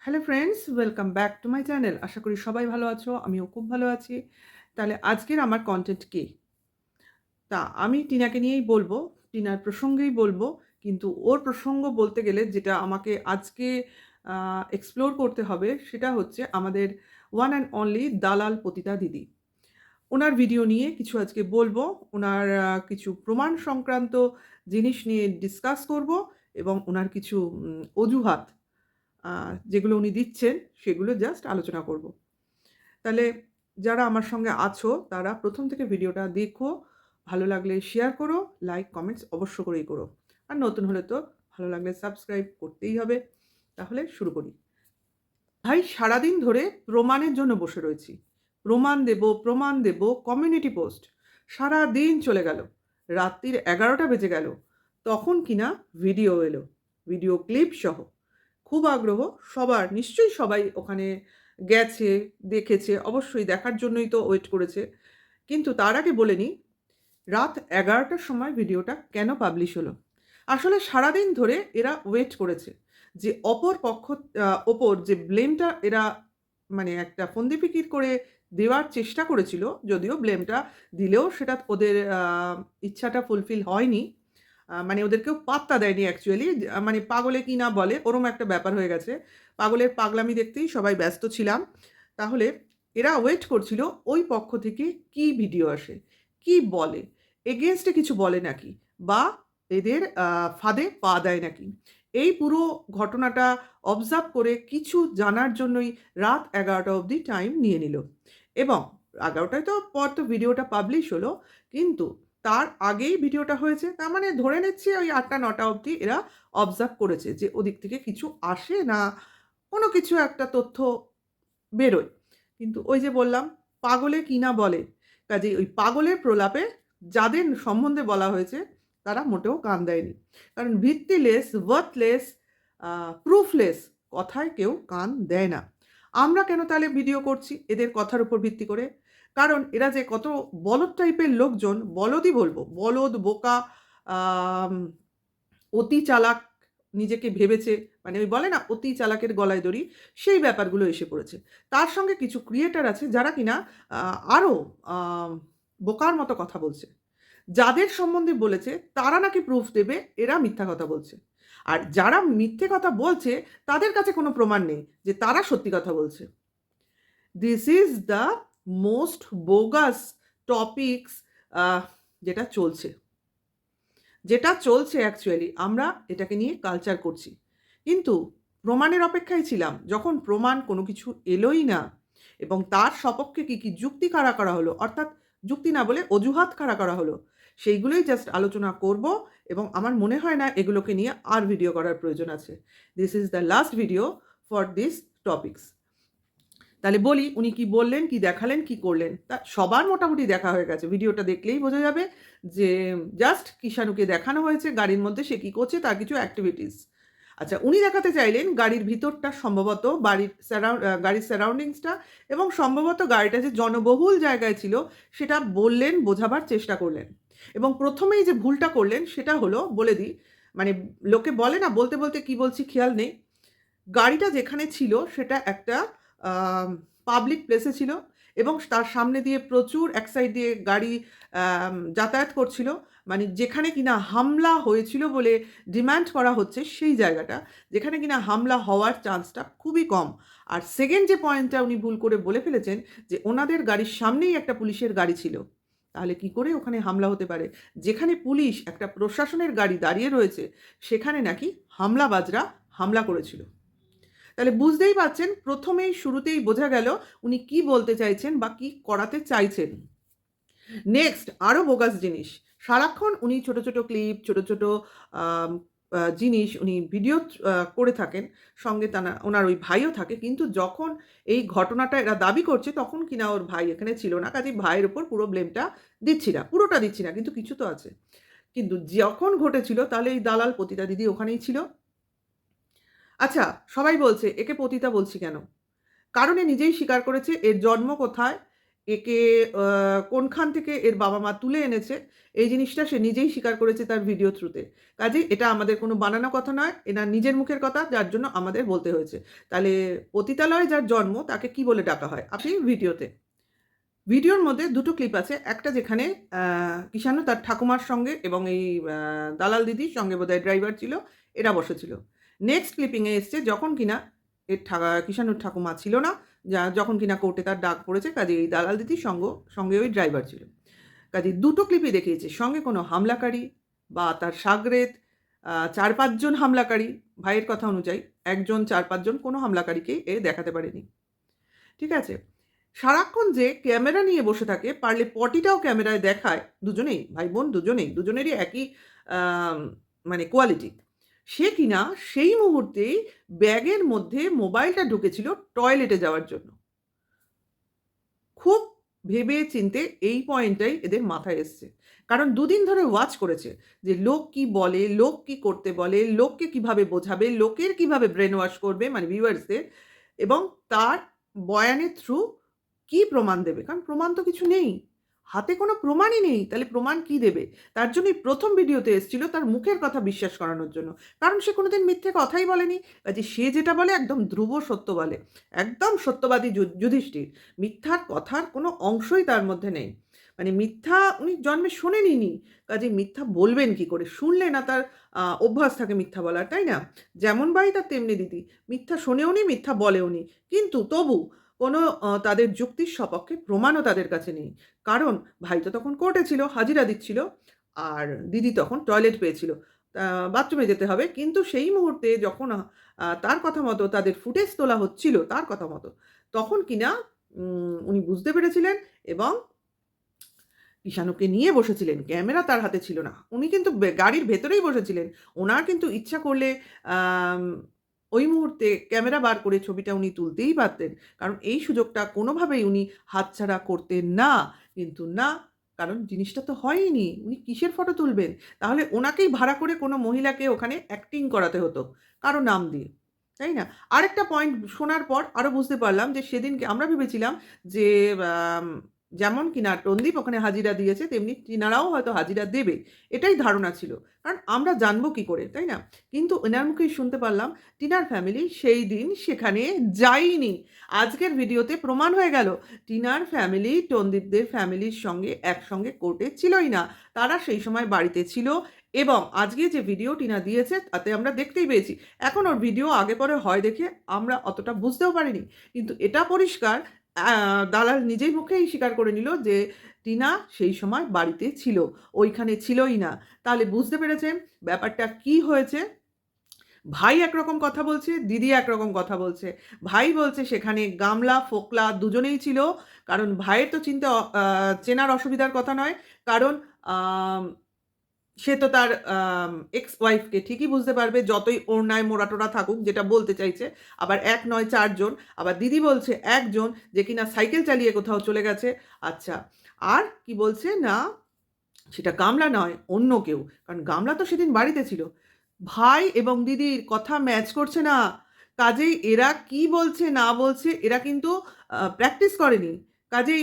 Hello friends, welcome back to my channel. আশা করি সবাই ভালো আছো, আমিও খুব ভালো আছি। তাহলে আজকের আমার কন্টেন্ট কী? তা আমি টিনাকে নিয়েই বলবো, টিনার প্রসঙ্গেই বলবো। কিন্তু ওর প্রসঙ্গ বলতে গেলে যেটা আমাকে আজকে এক্সপ্লোর করতে হবে সেটা হচ্ছে আমাদের ওয়ান অ্যান্ড অনলি দালাল পতিতা দিদি। ওনার ভিডিও নিয়ে কিছু আজকে বলবো। ওনার কিছু প্রমাণ সংক্রান্ত জিনিস নিয়ে ডিসকাস করব এবং ওনার কিছু অজুহাত যেগুলো উনি দিচ্ছেন সেগুলো জাস্ট আলোচনা করব। তাহলে যারা আমার সঙ্গে আছো তারা প্রথম থেকে ভিডিওটা দেখো, ভালো লাগলে শেয়ার করো, লাইক কমেন্টস অবশ্য করেই করো। আর নতুন হলে তো ভালো লাগলে সাবস্ক্রাইব করতেই হবে। তাহলে শুরু করি। ভাই সারাদিন ধরে প্রমাণের জন্য বসে রয়েছি। প্রমাণ দেব, কমিউনিটি পোস্ট। সারাদিন চলে গেল। রাত্রির 11টা বেজে গেল। তখন কিনা ভিডিও এলো। ভিডিও ক্লিপ সহ। খুব আগ্রহ সবার, নিশ্চয়ই সবাই ওখানে গেছে, দেখেছে, অবশ্যই দেখার জন্যই তো ওয়েট করেছে। কিন্তু তার আগে বলে নিই, রাত 11টার সময় ভিডিওটা কেন পাবলিশ হলো। আসলে সারাদিন ধরে এরা ওয়েট করেছে যে অপর পক্ষ ওপর যে ব্লেমটা এরা মানে একটা ফন্দি ফিকির করে দেওয়ার চেষ্টা করেছিল, যদিও ব্লেমটা দিলেও সেটা ওদের ইচ্ছাটা ফুলফিল হয়নি। মানে ওদেরকেও পাত্তা দেয়নি অ্যাকচুয়ালি। মানে পাগলে কি না বলে ওরম একটা ব্যাপার হয়ে গেছে। পাগলের পাগলামি দেখতেই সবাই ব্যস্ত ছিলাম। তাহলে এরা ওয়েট করছিল ওই পক্ষ থেকে কি ভিডিও আসে, কি বলে, এগেইনস্টে কিছু বলে নাকি, বা এদের ফাঁদে পা দেয় নাকি। এই পুরো ঘটনাটা অবজার্ভ করে কিছু জানার জন্যই রাত 11টা অবধি টাইম নিয়ে নিল। এবং 11টায় তো পর তো ভিডিওটা পাবলিশ হলো, কিন্তু তার আগেই ভিডিওটা হয়েছে। তার মানে ধরে নিচ্ছি ওই 8টা-9টা অবধি এরা অবজার্ভ করেছে যে ওদিক থেকে কিছু আসে না কোনো কিছু একটা তথ্য বেরোয়। কিন্তু ওই যে বললাম, পাগলে কি না বলে। কাজেই ওই পাগলের প্রলাপে যাদের সম্বন্ধে বলা হয়েছে তারা মোটেও কান দেয়নি। কারণ ভিত্তিলেস, ওয়ার্থলেস, প্রুফলেস কথায় কেউ কান দেয় না। আমরা কেন তাহলে ভিডিও করছি এদের কথার উপর ভিত্তি করে? কারণ এরা যে কত বলদ টাইপের লোকজন, বলদই বলবো, বলদ, বোকা, আম অতি চালাক নিজেকে ভেবেছে, মানে ওই বলে না অতি চালাকের গলায় দড়ি, সেই ব্যাপারগুলো এসে পড়েছে। তার সঙ্গে কিছু ক্রিয়েটর আছে যারা কিনা আরও বোকার মতো কথা বলছে। যাদের সম্বন্ধে বলেছে তারা নাকি প্রুফ দেবে, এরা মিথ্যা কথা বলছে। আর যারা মিথ্যে কথা বলছে তাদের কাছে কোনো প্রমাণ নেই যে তারা সত্যি কথা বলছে। This is the most bogus topics যেটা চলছে। যেটা চলছে অ্যাকচুয়ালি আমরা এটাকে নিয়ে কালচার করছি। কিন্তু প্রমাণের অপেক্ষায় ছিলাম। যখন প্রমাণ কোনো কিছু এলোই না এবং তার সপক্ষে কি যুক্তি খাড়া করা হলো, অর্থাৎ যুক্তি না বলে অজুহাত খাড়া করা হলো, সেইগুলোই জাস্ট আলোচনা করব। এবং আমার মনে হয় না এগুলোকে নিয়ে আর ভিডিও করার প্রয়োজন আছে। This is the last video for this topics. তাহলে বলি উনি কি বললেন, কি দেখালেন, কি করলেন। তা সবার মোটামুটি দেখা হয়ে গেছে। ভিডিওটা দেখলেই বোঝা যাবে যে জাস্ট কিষাণুকে দেখানো হয়েছে গাড়ির মধ্যে সে কী করছে তার কিছু অ্যাক্টিভিটিস। আচ্ছা, উনি দেখাতে চাইলেন গাড়ির ভিতরটা সম্ভবত গাড়ির সারাউন্ডিংসটা, এবং সম্ভবত গাড়িটা যে জনবহুল জায়গায় ছিল সেটা বললেন, বোঝাবার চেষ্টা করলেন। এবং প্রথমেই যে ভুলটা করলেন সেটা হলো, বলে দিই, মানে লোকে বলে না বলতে বলতে কি বলছি খেয়াল নেই। গাড়িটা যেখানে ছিল সেটা একটা পাবলিক প্লেসে ছিল এবং তার সামনে দিয়ে প্রচুর এক সাইড দিয়ে গাড়ি যাতায়াত করছিল। মানে যেখানে কিনা হামলা হয়েছিল বলে ডিমান্ড করা হচ্ছে সেই জায়গাটা, যেখানে কিনা হামলা হওয়ার চান্সটা খুবই কম। আর সেকেন্ড যে পয়েন্টটা উনি ভুল করে বলে ফেলেছেন যে ওনাদের গাড়ির সামনেই একটা পুলিশের গাড়ি ছিল। তাহলে কি করে ওখানে হামলা হতে পারে? যেখানে পুলিশ, একটা প্রশাসনের গাড়ি দাঁড়িয়ে রয়েছে, সেখানে নাকি হামলাবাজরা হামলা করেছিল। তাহলে বুঝতেই পারছেন, প্রথমেই শুরুতেই বোঝা গেল উনি কি বলতে চাইছেন বা কি করাতে চাইছেন। নেক্সট আরও বোগাস জিনিস, সারাক্ষণ উনি ছোট ছোট ক্লিপ, ছোট ছোট আম জিনিস উনি ভিডিও করে থাকেন। সঙ্গে ওনার ওই ভাইও থাকে। কিন্তু যখন এই ঘটনাটা এরা দাবি করছে তখন কিনা ওর ভাই এখানে ছিল না। কাজেই ভাইয়ের উপর পুরো ব্লেমটা দিচ্ছি না, পুরোটা দিচ্ছি না, কিন্তু কিছু তো আছে। কিন্তু যখন ঘটেছিল তাহলে এই দালাল পতিতা দিদি ওখানেই ছিল। আচ্ছা, সবাই বলছে একে পতিতা বলছি কেন? কারণ এ নিজেই স্বীকার করেছে এর জন্ম কোথায় একে কোনখান থেকে এর বাবা মা তুলে এনেছে, এই জিনিসটা সে নিজেই স্বীকার করেছে তার ভিডিও থ্রুতে। কাজেই এটা আমাদের কোনো বানানো কথা নয়, এনার নিজের মুখের কথা, যার জন্য আমাদের বলতে হয়েছে। তাহলে পতিতালয়ে যার জন্ম তাকে কি বলে ডাকা হয়? আপনি ভিডিওর মধ্যে দুটো ক্লিপ আছে। একটা যেখানে কিষাণু তার ঠাকুমার সঙ্গে এবং এই দালাল দিদির সঙ্গে বোধহয় ড্রাইভার ছিল, এরা বসেছিল। নেক্সট ক্লিপিংয়ে এসছে যখন কিনা কিষাণুর ঠাকুমা ছিল না, যখন কিনা কোর্টে তার ডাক পড়েছে, কাজে এই দালাল দিদির সঙ্গে ওই ড্রাইভার ছিল। কাজে দুটো ক্লিপই দেখিয়েছে, সঙ্গে কোনো হামলাকারী বা তার সাগরেদ ৪-৫ জন হামলাকারী, ভাইয়ের কথা অনুযায়ী ১ জন ৪-৫ জন কোনো হামলাকারীকেই এ দেখাতে পারেনি। ঠিক আছে? সারাক্ষণ যে ক্যামেরা নিয়ে বসে থাকে, পারলে পটিটাও ক্যামেরায় দেখায়, দুজনেই ভাই বোন, দুজনেরই একই মানে কোয়ালিটি। সে কিনা সেই মুহূর্তেই ব্যাগের মধ্যে মোবাইলটা ঢুকেছিল টয়লেটে যাওয়ার জন্য। খুব ভেবে চিন্তে এই পয়েন্টটাই এদের মাথায় এসছে। কারণ ২ দিন ধরে ওয়াচ করেছে যে লোক কি বলে, লোক কি করতে বলে, লোককে কিভাবে বোঝাবে, লোকের কিভাবে ব্রেন ওয়াশ করবে, মানে ভিউয়ার্সদের, এবং তার বয়ানের থ্রু কি প্রমাণ দেবে? কারণ প্রমাণ তো কিছু নেই। হাতে কোনো প্রমাণই নেই। তাহলে প্রমাণ কি দেবে? তার জন্যই ১ম ভিডিওতে এসেছিল তার মুখের কথা বিশ্বাস করানোর জন্য। কারণ সে কোনোদিন মিথ্যে কথাই বলেনি। কাজেই সে যেটা বলে একদম ধ্রুব সত্য বলে। একদম সত্যবাদী যুধিষ্ঠির। মিথ্যার কথার কোনো অংশই তার মধ্যে নেই। মানে মিথ্যা উনি জন্মে শোনেনইনি। কাজেই মিথ্যা বলবেন কি করে? শুনলে না তার অভ্যাস থাকে মিথ্যা বলার, তাই না? যেমন ভাই তার তেমনি দিদি। মিথ্যা শোনেওনি, মিথ্যা বলেওনি। কিন্তু তবু কোনো তাদের যুক্তির সপক্ষে প্রমাণও তাদের কাছে নেই। কারণ ভাই তো তখন কোর্টে ছিল, হাজিরা দিচ্ছিল। আর দিদি তখন টয়লেট পেয়েছিল। বাথরুমে যেতে হবে। কিন্তু সেই মুহূর্তে যখন তার কথা মতো তাদের ফুটেজ তোলা হচ্ছিল, তার কথা মতো, তখন কিনা উনি বুঝতে পেরেছিলেন এবং ঈশানুকে নিয়ে বসেছিলেন। ক্যামেরা তার হাতে ছিল না। উনি কিন্তু গাড়ির ভেতরেই বসেছিলেন। উনার কিন্তু ইচ্ছা করলে আম ওই মুহূর্তে ক্যামেরা বার করে ছবিটা উনি তুলতেই পারতেন। কারণ এই সুযোগটা কোনোভাবেই উনি হাতছাড়া করতেন না। কিন্তু না, কারণ জিনিসটা তো হয়ইনি। উনি কিসের ফটো তুলবেন? তাহলে ওনাকেই ভাড়া করে কোনো মহিলাকে ওখানে অ্যাক্টিং করাতে হতো, কারো নাম দিয়ে। তাই না? আরেকটা পয়েন্ট শোনার পর আরও বুঝতে পারলাম যে সেদিনকে আমরা ভেবেছিলাম যে আম যেমন কিনা টনদীপ ওখানে হাজিরা দিয়েছে, তেমনি টিনারাও হয়তো হাজিরা দেবে। এটাই ধারণা ছিল। কারণ আমরা জানবো কি করে, তাই না? কিন্তু এনার মুখেই শুনতে পারলাম টিনার ফ্যামিলি সেই দিন সেখানে যায়নি। আজকের ভিডিওতে প্রমাণ হয়ে গেল টিনার ফ্যামিলি টনদীপদের ফ্যামিলির সঙ্গে একসঙ্গে কোর্টে ছিলই না। তারা সেই সময় বাড়িতে ছিল এবং আজকে যে ভিডিও টিনা দিয়েছে তাতে আমরা দেখতেই পেয়েছি। এখন ওর ভিডিও আগে পরে হয় দেখে আমরা অতটা বুঝতেও পারিনি। কিন্তু এটা পরিষ্কার, দালাল নিজেই মুখেই স্বীকার করে নিল যে টিনা সেই সময় বাড়িতে ছিল, ওইখানে ছিলই না। তাহলে বুঝতে পেরেছেন ব্যাপারটা কি হয়েছে? ভাই একরকম কথা বলছে, দিদি একরকম কথা বলছে। ভাই বলছে সেখানে গামলা, ফোকলা দুজনেই ছিল। কারণ ভাইয়ের তো চেনার অসুবিধার কথা নয়। কারণ আম সে তো তার এক্স ওয়াইফকে ঠিকই বুঝতে পারবে, যতই ওড়নায় মোড়া-টোড়া থাকুক, যেটা বলতে চাইছে। আবার ১ নয় ৪ জন। আবার দিদি বলছে ১ জন, যে কিনা সাইকেল চালিয়ে কোথাও চলে গেছে। আচ্ছা, আর কি বলছে না সেটা গামলা নয়, অন্য কেউ। কারণ গামলা তো সেদিন বাড়িতে ছিল। ভাই এবং দিদির কথা ম্যাচ করছে না। কাজেই এরা কি বলছে না বলছে এরা কিন্তু প্র্যাকটিস করেনি। কাজেই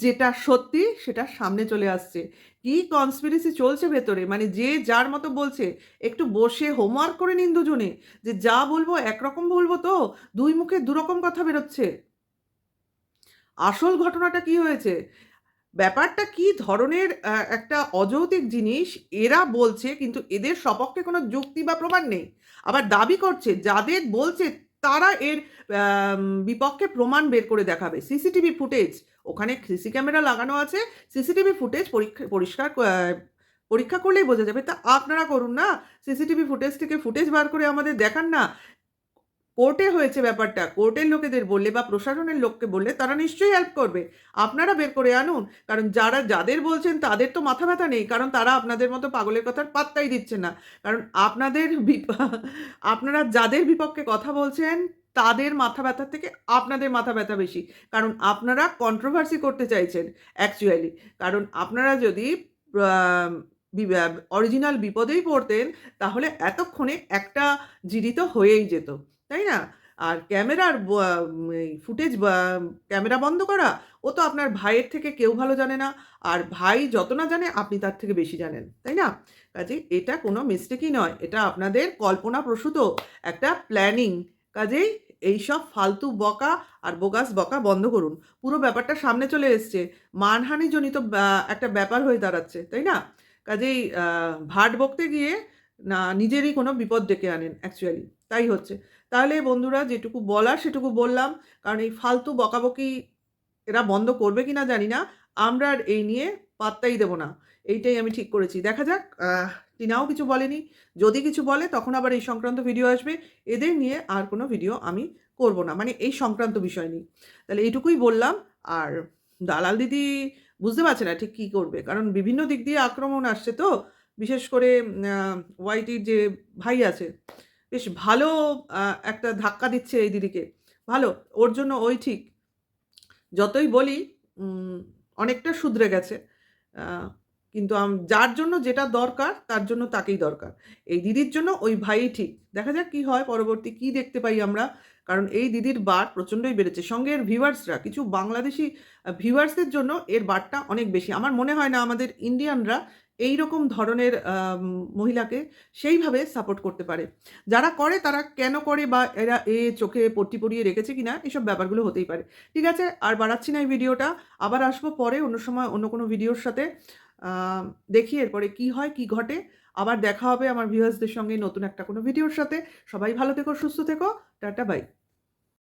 যেটা সত্যি সেটা সামনে চলে আসছে। কি কনস্পিরেসি চলছে ভেতরে, মানে যে যার মতো বলছে। একটু বসে হোমওয়ার্ক করে নিন দুজনে, যে যা বলবো একরকম বলবো তো? ২ মুখে দুরকম কথা বেরোচ্ছে। আসল ঘটনাটা কি হয়েছে? ব্যাপারটা কি ধরনের একটা অযৌক্তিক জিনিস এরা বলছে, কিন্তু এদের সপক্ষে কোনো যুক্তি বা প্রমাণ নেই। আবার দাবি করছে যাদের বলছে তারা এর বিপক্ষে প্রমাণ বের করে দেখাবে। সিসিটিভি ফুটেজ, ওখানে সিসি ক্যামেরা লাগানো আছে। সিসিটিভি ফুটেজ পরীক্ষা করলেই বোঝা যাবে। তা আপনারা করুন না। সিসিটিভি ফুটেজ থেকে ফুটেজ বার করে আমাদের দেখান না। কোর্টে হয়েছে ব্যাপারটা। কোর্টের লোকেদের বললে বা প্রশাসনের লোককে বললে তারা নিশ্চয়ই হেল্প করবে। আপনারা বের করে আনুন। কারণ যাদের বলছেন তাদের তো মাথা ব্যথা নেই। কারণ তারা আপনাদের মতো পাগলের কথার পাত্তাই দিচ্ছে না। কারণ আপনারা যাদের বিপক্ষে কথা বলছেন তাদের মাথা ব্যথার থেকে আপনাদের মাথা ব্যথা বেশি। কারণ আপনারা কন্ট্রোভার্সি করতে চাইছেন অ্যাকচুয়ালি। কারণ আপনারা যদি আ অরিজিনাল বিপদেই পড়তেন তাহলে এতক্ষণে একটা জিডি তো হয়েই যেত। তাই না? আর ক্যামেরার এই ফুটেজ ক্যামেরা বন্ধ করা, ও তো আপনার ভাইয়ের থেকে কেউ ভালো জানে না। আর ভাই যত না জানে আপনি তার থেকে বেশি জানেন, তাই না? কাজেই এটা কোনো মিস্টেকই নয়, এটা আপনাদের কল্পনাপ্রসূত একটা প্ল্যানিং। কাজেই এইসব ফালতু বকা আর বোগাস বকা বন্ধ করুন। পুরো ব্যাপারটা সামনে চলে এসছে, মানহানিজনিত একটা ব্যাপার হয়ে দাঁড়াচ্ছে, তাই না? কাজেই ভাট বকতে গিয়ে না নিজেরই কোনো বিপদ ডেকে আনেন অ্যাকচুয়ালি, তাই হচ্ছে। তাহলে বন্ধুরা যেটুকু বলার সেটুকু বললাম, কারণ এই ফালতু বকাবকি এরা বন্ধ করবে কি না জানি না, আমরা আর এই নিয়ে পাত্তাই দেব না। এইটাই আমি ঠিক করেছি। দেখা যাক, টিনাও কিছু বলেনি। যদি কিছু বলে তখন আবার এই সংক্রান্ত ভিডিও আসবে। এদের নিয়ে আর কোনো ভিডিও আমি করব না। মানে এই সংক্রান্ত বিষয় নিয়ে। তাহলে এইটুকুই বললাম। আর দালাল দিদি বুঝতে পারছে না ঠিক কী করবে। কারণ বিভিন্ন দিক দিয়ে আক্রমণ আসছে তো। বিশেষ করে ওয়াইটির যে ভাই আছে, বেশ ভালো একটা ধাক্কা দিচ্ছে এই দিদিকে। ভালো, ওর জন্য ওই ঠিক। যতই বলি অনেকটা শুধরে গেছে। আ কিন্তু যার জন্য যেটা দরকার তার জন্য তাকেই দরকার। এই দিদির জন্য ওই ভাইই ঠিক। দেখা যাক কি হয় পরবর্তী কি দেখতে পাই আমরা। কারণ এই দিদির বার প্রচণ্ডই বেড়েছে। সঙ্গে এর ভিউয়ার্সরা কিছু বাংলাদেশি ভিউয়ার্সদের জন্য এর বারটা অনেক বেশি। আমার মনে হয় না আমাদের ইন্ডিয়ানরা এইরকম ধরনের মহিলাকে সেইভাবে সাপোর্ট করতে পারে। যারা করে তারা কেন করে বা এরা চোখে পট্টি পরিয়ে রেখেছে কিনা এসব ব্যাপারগুলো হতেই পারে। ঠিক আছে, আর বাড়াচ্ছি না এই ভিডিওটা। আবার আসবো পরে অন্য সময় অন্য কোনো ভিডিওর সাথে। আ দেখি এরপরে কি হয়, কি ঘটে। আবার দেখা হবে আমার ভিউয়ার্সদের সঙ্গে নতুন একটা কোনো ভিডিওর সাথে। সবাই ভালো থেকো, সুস্থ থেকো। Tata, by.